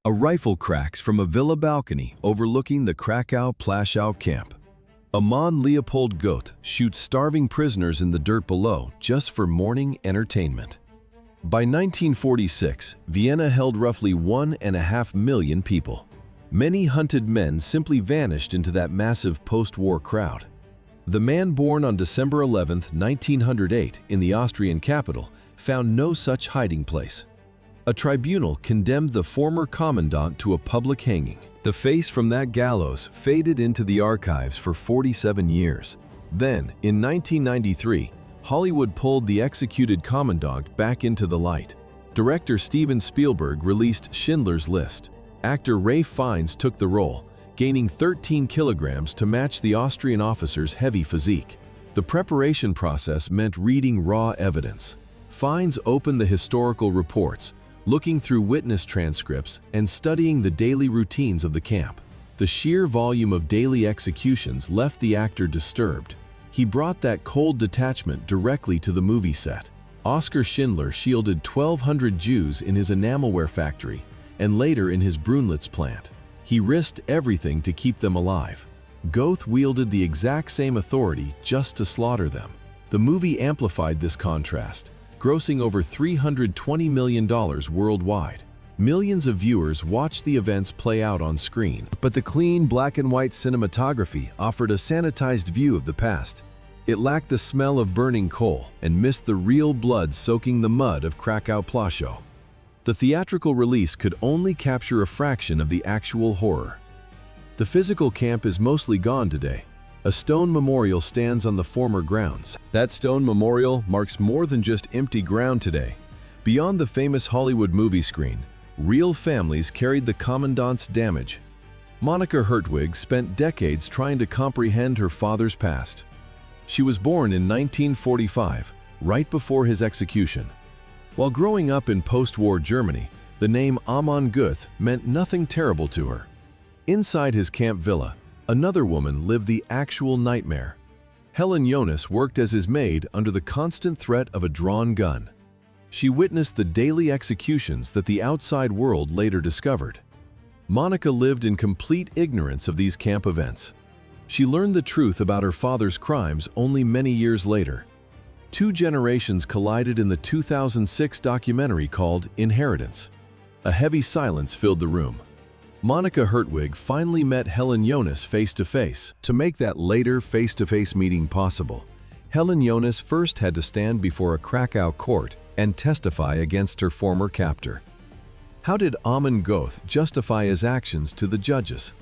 A rifle cracks from a villa balcony overlooking the Kraków-Płaszów camp. Amon Göth shoots starving prisoners in the dirt below just for morning entertainment. By 1946, Vienna held roughly 1.5 million people. Many hunted men simply vanished into that massive post-war crowd. The man born on December 11, 1908, in the Austrian capital, found no such hiding place. A tribunal condemned the former commandant to a public hanging. The face from that gallows faded into the archives for 47 years. Then, in 1993, Hollywood pulled the executed commandant back into the light. Director Steven Spielberg released Schindler's List. Actor Ralph Fiennes took the role, gaining 13 kilograms to match the Austrian officer's heavy physique. The preparation process meant reading raw evidence. Fiennes opened the historical reports, looking through witness transcripts and studying the daily routines of the camp. The sheer volume of daily executions left the actor disturbed. He brought that cold detachment directly to the movie set. Oskar Schindler shielded 1,200 Jews in his enamelware factory and later in his Brunlitz plant. He risked everything to keep them alive. Göth wielded the exact same authority just to slaughter them. The movie amplified this contrast, grossing over $320 million worldwide. Millions of viewers watched the events play out on screen. But the clean black and white cinematography offered a sanitized view of the past. It lacked the smell of burning coal and missed the real blood soaking the mud of Kraków-Płaszów. The theatrical release could only capture a fraction of the actual horror. The physical camp is mostly gone today. A stone memorial stands on the former grounds. That stone memorial marks more than just empty ground today. Beyond the famous Hollywood movie screen, real families carried the commandant's damage. Monica Hertwig spent decades trying to comprehend her father's past. She was born in 1945, right before his execution. While growing up in post-war Germany, the name Amon Göth meant nothing terrible to her. Inside his camp villa, another woman lived the actual nightmare. Helen Jonas worked as his maid under the constant threat of a drawn gun. She witnessed the daily executions that the outside world later discovered. Monica lived in complete ignorance of these camp events. She learned the truth about her father's crimes only many years later. Two generations collided in the 2006 documentary called Inheritance. A heavy silence filled the room. Monica Hertwig finally met Helen Jonas face-to-face. To make that later face-to-face meeting possible, Helen Jonas first had to stand before a Krakow court and testify against her former captor. How did Amon Göth justify his actions to the judges?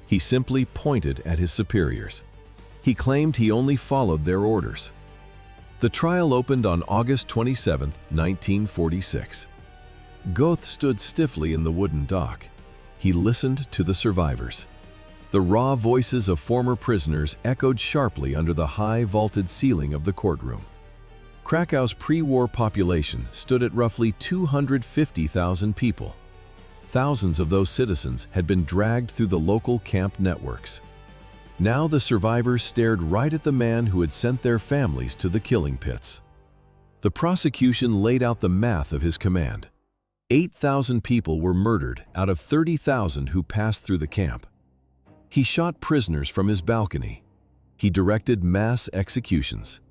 He simply pointed at his superiors. He claimed he only followed their orders. The trial opened on August 27, 1946. Göth stood stiffly in the wooden dock. He listened to the survivors. The raw voices of former prisoners echoed sharply under the high vaulted ceiling of the courtroom. Krakow's pre-war population stood at roughly 250,000 people. Thousands of those citizens had been dragged through the local camp networks. Now the survivors stared right at the man who had sent their families to the killing pits. The prosecution laid out the math of his command. 8,000 people were murdered out of 30,000 who passed through the camp. He shot prisoners from his balcony. He directed mass executions.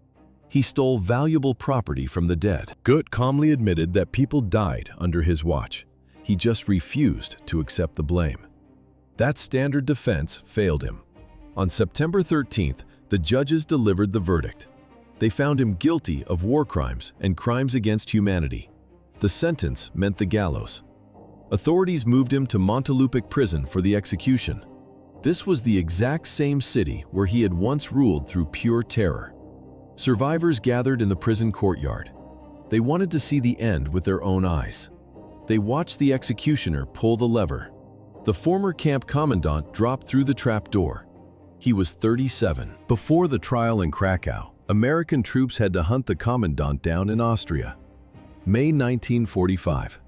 He stole valuable property from the dead. Göth calmly admitted that people died under his watch. He just refused to accept the blame. That standard defense failed him. On September 13th, the judges delivered the verdict. They found him guilty of war crimes and crimes against humanity. The sentence meant the gallows. Authorities moved him to Montelupich prison for the execution. This was the exact same city where he had once ruled through pure terror. Survivors gathered in the prison courtyard. They wanted to see the end with their own eyes. They watched the executioner pull the lever. The former camp commandant dropped through the trap door. He was 37. Before the trial in Krakow, American troops had to hunt the commandant down in Austria. May 1945.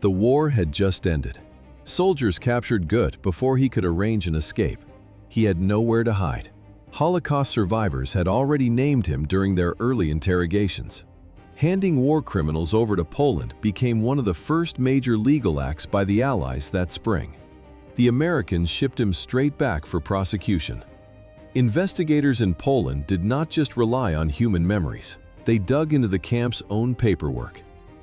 The war had just ended. Soldiers captured Göth before he could arrange an escape. He had nowhere to hide. Holocaust survivors had already named him during their early interrogations. Handing war criminals over to Poland became one of the first major legal acts by the Allies that spring. The Americans shipped him straight back for prosecution. Investigators in Poland did not just rely on human memories. They dug into the camp's own paperwork.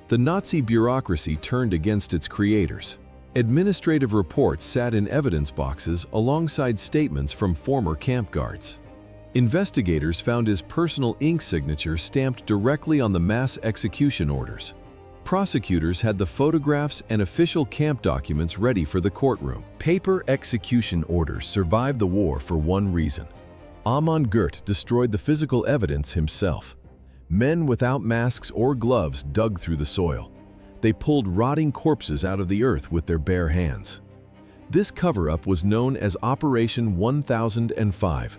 The Nazi bureaucracy turned against its creators. Administrative reports sat in evidence boxes alongside statements from former camp guards. Investigators found his personal ink signature stamped directly on the mass execution orders. Prosecutors had the photographs and official camp documents ready for the courtroom. Paper execution orders survived the war for one reason. Amon Göth destroyed the physical evidence himself. Men without masks or gloves dug through the soil. They pulled rotting corpses out of the earth with their bare hands. This cover-up was known as Operation 1005.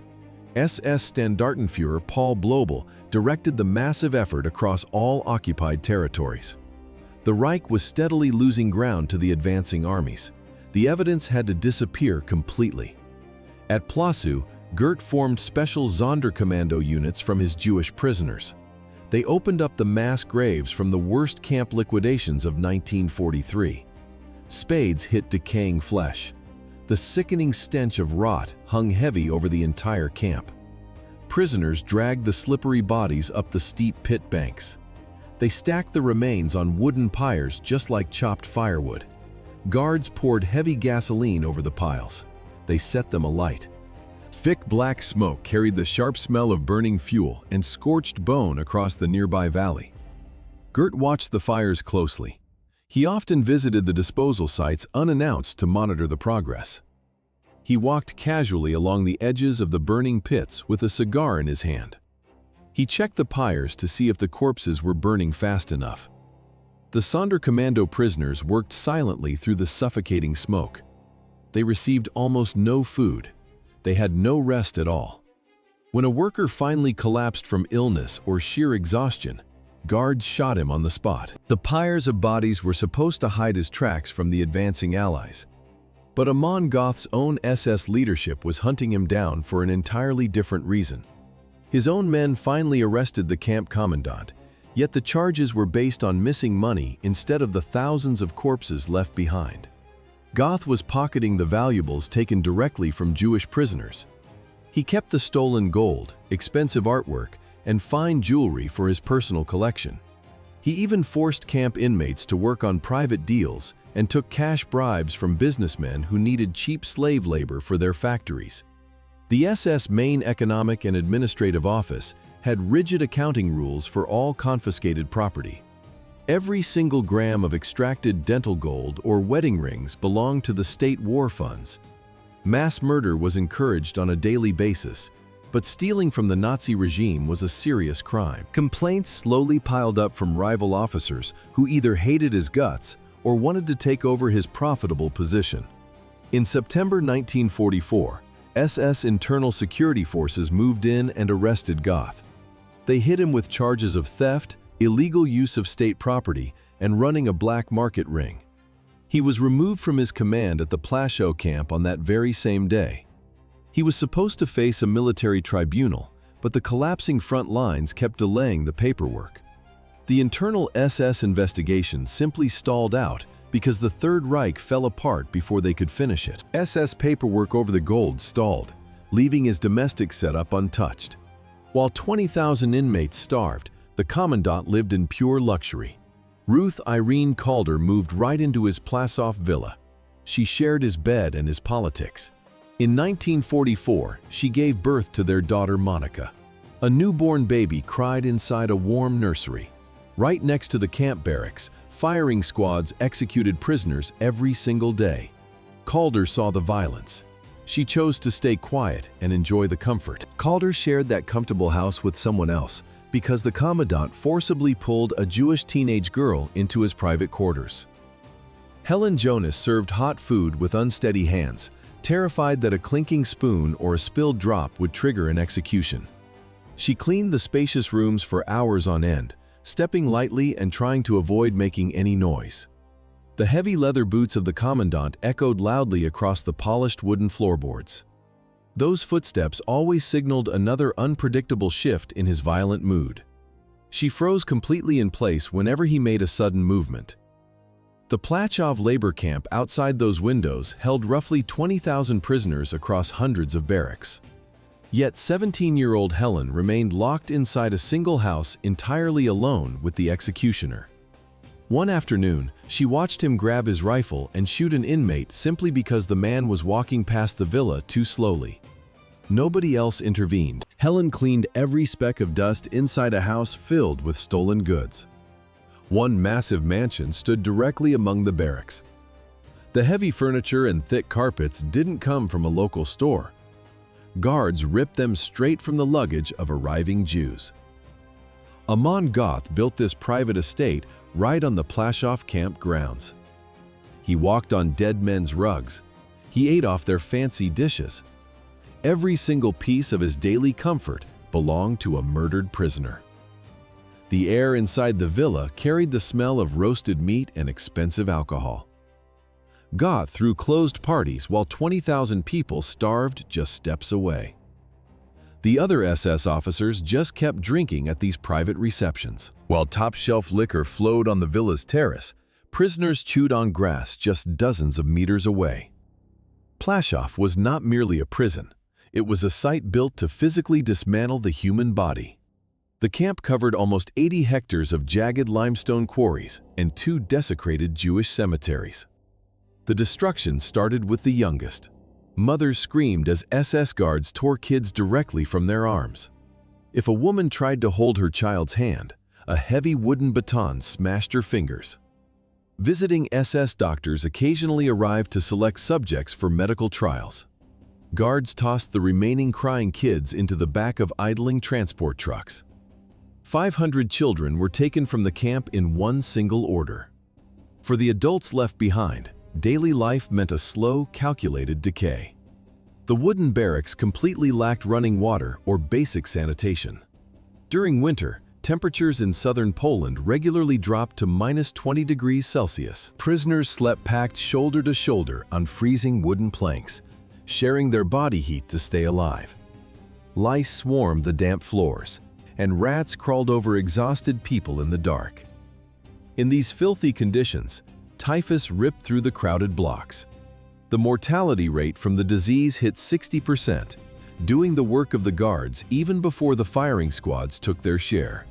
SS Standartenführer Paul Blobel directed the massive effort across all occupied territories. The Reich was steadily losing ground to the advancing armies. The evidence had to disappear completely. At Płaszów, Göth formed special Sonderkommando units from his Jewish prisoners. They opened up the mass graves from the worst camp liquidations of 1943. Spades hit decaying flesh. The sickening stench of rot hung heavy over the entire camp. Prisoners dragged the slippery bodies up the steep pit banks. They stacked the remains on wooden pyres just like chopped firewood. Guards poured heavy gasoline over the piles. They set them alight. Thick black smoke carried the sharp smell of burning fuel and scorched bone across the nearby valley. Göth watched the fires closely. He often visited the disposal sites unannounced to monitor the progress. He walked casually along the edges of the burning pits with a cigar in his hand. He checked the pyres to see if the corpses were burning fast enough. The Sonderkommando prisoners worked silently through the suffocating smoke. They received almost no food. They had no rest at all. When a worker finally collapsed from illness or sheer exhaustion, guards shot him on the spot. The pyres of bodies were supposed to hide his tracks from the advancing Allies. But Amon Göth's own SS leadership was hunting him down for an entirely different reason. His own men finally arrested the camp commandant, yet the charges were based on missing money instead of the thousands of corpses left behind. Göth was pocketing the valuables taken directly from Jewish prisoners. He kept the stolen gold, expensive artwork, and fine jewelry for his personal collection. He even forced camp inmates to work on private deals and took cash bribes from businessmen who needed cheap slave labor for their factories. The SS main economic and administrative office had rigid accounting rules for all confiscated property. Every single gram of extracted dental gold or wedding rings belonged to the state war funds. Mass murder was encouraged on a daily basis, but stealing from the Nazi regime was a serious crime. Complaints slowly piled up from rival officers who either hated his guts or wanted to take over his profitable position. In September 1944, SS internal security forces moved in and arrested Göth. They hit him with charges of theft, illegal use of state property, and running a black market ring. He was removed from his command at the Płaszów camp on that very same day. He was supposed to face a military tribunal, but the collapsing front lines kept delaying the paperwork. The internal SS investigation simply stalled out because the Third Reich fell apart before they could finish it. SS paperwork over the gold stalled, leaving his domestic setup untouched. While 20,000 inmates starved, the commandant lived in pure luxury. Ruth Irene Calder moved right into his Płaszów villa. She shared his bed and his politics. In 1944, she gave birth to their daughter Monica. A newborn baby cried inside a warm nursery. Right next to the camp barracks, firing squads executed prisoners every single day. Calder saw the violence. She chose to stay quiet and enjoy the comfort. Calder shared that comfortable house with someone else because the commandant forcibly pulled a Jewish teenage girl into his private quarters. Helen Jonas served hot food with unsteady hands, terrified that a clinking spoon or a spilled drop would trigger an execution. She cleaned the spacious rooms for hours on end, stepping lightly and trying to avoid making any noise. The heavy leather boots of the commandant echoed loudly across the polished wooden floorboards. Those footsteps always signaled another unpredictable shift in his violent mood. She froze completely in place whenever he made a sudden movement. The Płaszów labor camp outside those windows held roughly 20,000 prisoners across hundreds of barracks. Yet 17-year-old Helen remained locked inside a single house entirely alone with the executioner. One afternoon, she watched him grab his rifle and shoot an inmate simply because the man was walking past the villa too slowly. Nobody else intervened. Helen cleaned every speck of dust inside a house filled with stolen goods. One massive mansion stood directly among the barracks. The heavy furniture and thick carpets didn't come from a local store. Guards ripped them straight from the luggage of arriving Jews. Amon Göth built this private estate right on the Płaszów camp grounds. He walked on dead men's rugs. He ate off their fancy dishes. Every single piece of his daily comfort belonged to a murdered prisoner. The air inside the villa carried the smell of roasted meat and expensive alcohol. Göth threw closed parties while 20,000 people starved just steps away. The other SS officers just kept drinking at these private receptions. While top-shelf liquor flowed on the villa's terrace, prisoners chewed on grass just dozens of meters away. Płaszów was not merely a prison. It was a site built to physically dismantle the human body. The camp covered almost 80 hectares of jagged limestone quarries and 2 desecrated Jewish cemeteries. The destruction started with the youngest. Mothers screamed as SS guards tore kids directly from their arms. If a woman tried to hold her child's hand, a heavy wooden baton smashed her fingers. Visiting SS doctors occasionally arrived to select subjects for medical trials. Guards tossed the remaining crying kids into the back of idling transport trucks. 500 children were taken from the camp in one single order. For the adults left behind, daily life meant a slow, calculated decay. The wooden barracks completely lacked running water or basic sanitation. During winter, temperatures in southern Poland regularly dropped to -20 degrees Celsius. Prisoners slept packed shoulder to shoulder on freezing wooden planks, sharing their body heat to stay alive. Lice swarmed the damp floors, and rats crawled over exhausted people in the dark. In these filthy conditions, typhus ripped through the crowded blocks. The mortality rate from the disease hit 60%, doing the work of the guards even before the firing squads took their share.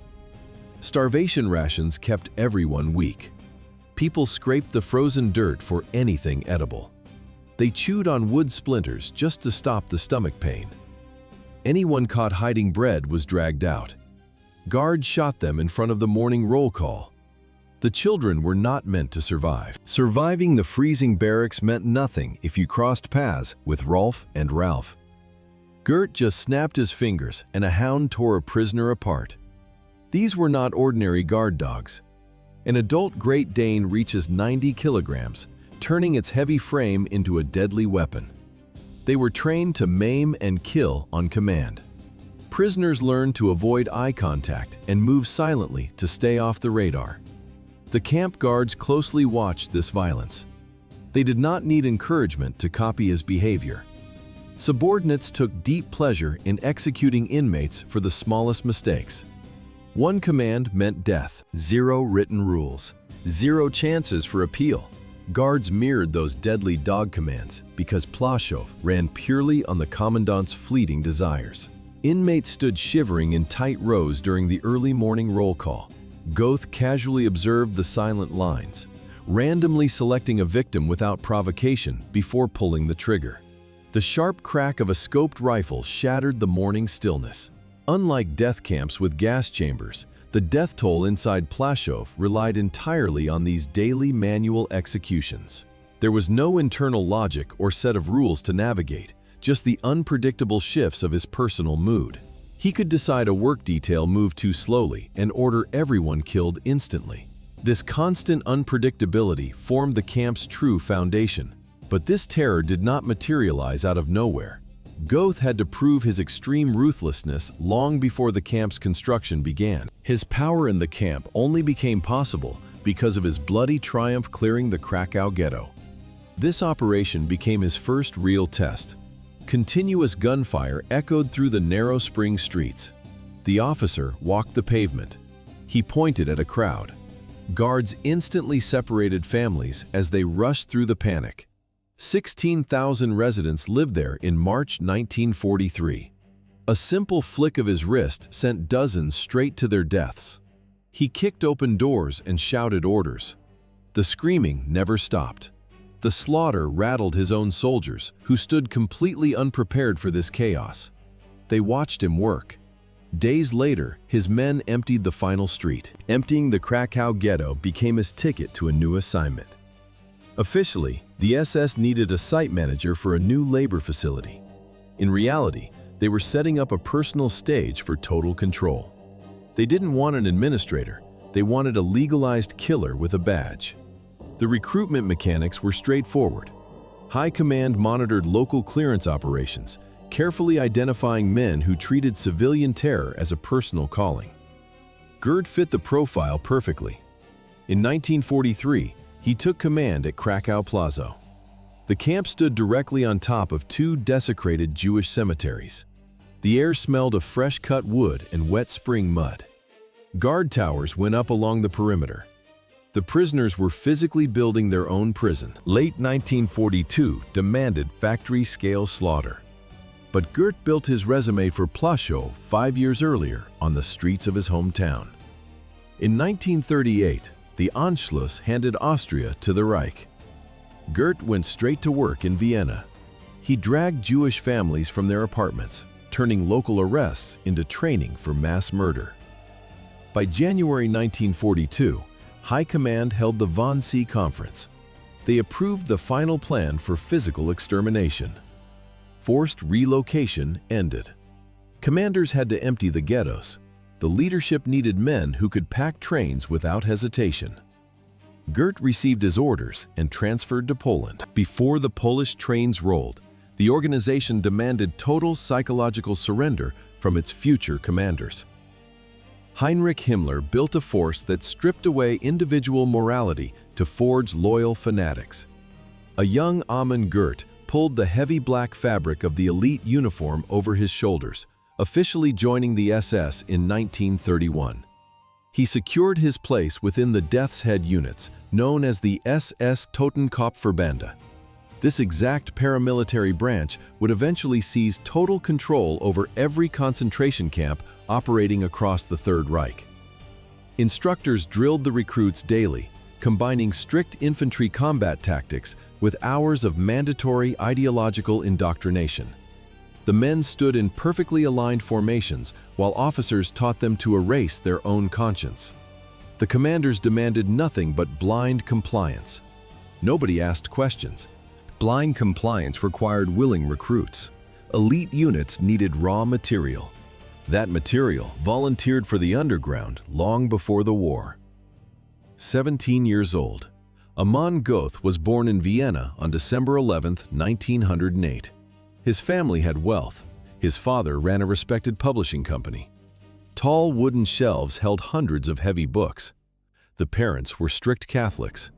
Starvation rations kept everyone weak. People scraped the frozen dirt for anything edible. They chewed on wood splinters just to stop the stomach pain. Anyone caught hiding bread was dragged out. Guards shot them in front of the morning roll call. The children were not meant to survive. Surviving the freezing barracks meant nothing if you crossed paths with Rolf and Ralph. Gert just snapped his fingers and a hound tore a prisoner apart. These were not ordinary guard dogs. An adult Great Dane reaches 90 kilograms, turning its heavy frame into a deadly weapon. They were trained to maim and kill on command. Prisoners learned to avoid eye contact and move silently to stay off the radar. The camp guards closely watched this violence. They did not need encouragement to copy his behavior. Subordinates took deep pleasure in executing inmates for the smallest mistakes. One command meant death. 0 written rules. 0 chances for appeal. Guards mirrored those deadly dog commands because Płaszów ran purely on the Commandant's fleeting desires. Inmates stood shivering in tight rows during the early morning roll call. Göth casually observed the silent lines, randomly selecting a victim without provocation before pulling the trigger. The sharp crack of a scoped rifle shattered the morning stillness. Unlike death camps with gas chambers, the death toll inside Płaszów relied entirely on these daily manual executions. There was no internal logic or set of rules to navigate, just the unpredictable shifts of his personal mood. He could decide a work detail moved too slowly and order everyone killed instantly. This constant unpredictability formed the camp's true foundation. But this terror did not materialize out of nowhere. Göth had to prove his extreme ruthlessness long before the camp's construction began. His power in the camp only became possible because of his bloody triumph clearing the Krakow ghetto. This operation became his first real test. Continuous gunfire echoed through the narrow spring streets. The officer walked the pavement. He pointed at a crowd. Guards instantly separated families as they rushed through the panic. 16,000 residents lived there in March 1943. A simple flick of his wrist sent dozens straight to their deaths. He kicked open doors and shouted orders. The screaming never stopped. The slaughter rattled his own soldiers, who stood completely unprepared for this chaos. They watched him work. Days later, his men emptied the final street. Emptying the Krakow ghetto became his ticket to a new assignment. Officially, the SS needed a site manager for a new labor facility. In reality, they were setting up a personal stage for total control. They didn't want an administrator, they wanted a legalized killer with a badge. The recruitment mechanics were straightforward. High Command monitored local clearance operations, carefully identifying men who treated civilian terror as a personal calling. Göth fit the profile perfectly. In 1943, he took command at Kraków-Płaszów. The camp stood directly on top of two desecrated Jewish cemeteries. The air smelled of fresh-cut wood and wet spring mud. Guard towers went up along the perimeter. The prisoners were physically building their own prison. Late 1942 demanded factory-scale slaughter. But Göth built his resume for Płaszów 5 years earlier on the streets of his hometown. In 1938, the Anschluss handed Austria to the Reich. Göth went straight to work in Vienna. He dragged Jewish families from their apartments, turning local arrests into training for mass murder. By January 1942, High Command held the Wannsee Conference. They approved the final plan for physical extermination. Forced relocation ended. Commanders had to empty the ghettos. The leadership needed men who could pack trains without hesitation. Göth received his orders and transferred to Poland. Before the Polish trains rolled, the organization demanded total psychological surrender from its future commanders. Heinrich Himmler built a force that stripped away individual morality to forge loyal fanatics. A young Amon Göth pulled the heavy black fabric of the elite uniform over his shoulders, officially joining the SS in 1931. He secured his place within the Death's Head units, known as the SS Totenkopfverbände. This exact paramilitary branch would eventually seize total control over every concentration camp operating across the Third Reich. Instructors drilled the recruits daily, combining strict infantry combat tactics with hours of mandatory ideological indoctrination. The men stood in perfectly aligned formations while officers taught them to erase their own conscience. The commanders demanded nothing but blind compliance. Nobody asked questions. Blind compliance required willing recruits. Elite units needed raw material. That material volunteered for the underground long before the war. 17 years old, Amon Göth was born in Vienna on December 11, 1908. His family had wealth. His father ran a respected publishing company. Tall wooden shelves held hundreds of heavy books. The parents were strict Catholics.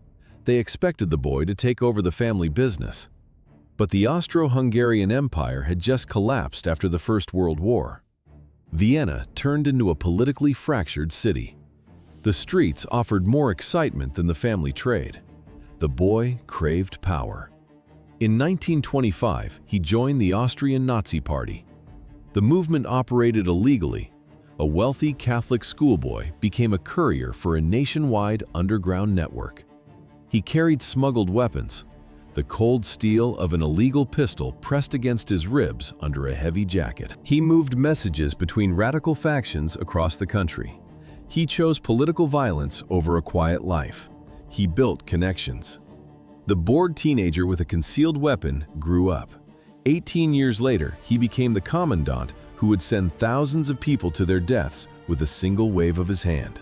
They expected the boy to take over the family business. But the Austro-Hungarian Empire had just collapsed after the First World War. Vienna turned into a politically fractured city. The streets offered more excitement than the family trade. The boy craved power. In 1925, he joined the Austrian Nazi Party. The movement operated illegally. A wealthy Catholic schoolboy became a courier for a nationwide underground network. He carried smuggled weapons, the cold steel of an illegal pistol pressed against his ribs under a heavy jacket. He moved messages between radical factions across the country. He chose political violence over a quiet life. He built connections. The bored teenager with a concealed weapon grew up. 18 years later, he became the Commandant who would send thousands of people to their deaths with a single wave of his hand.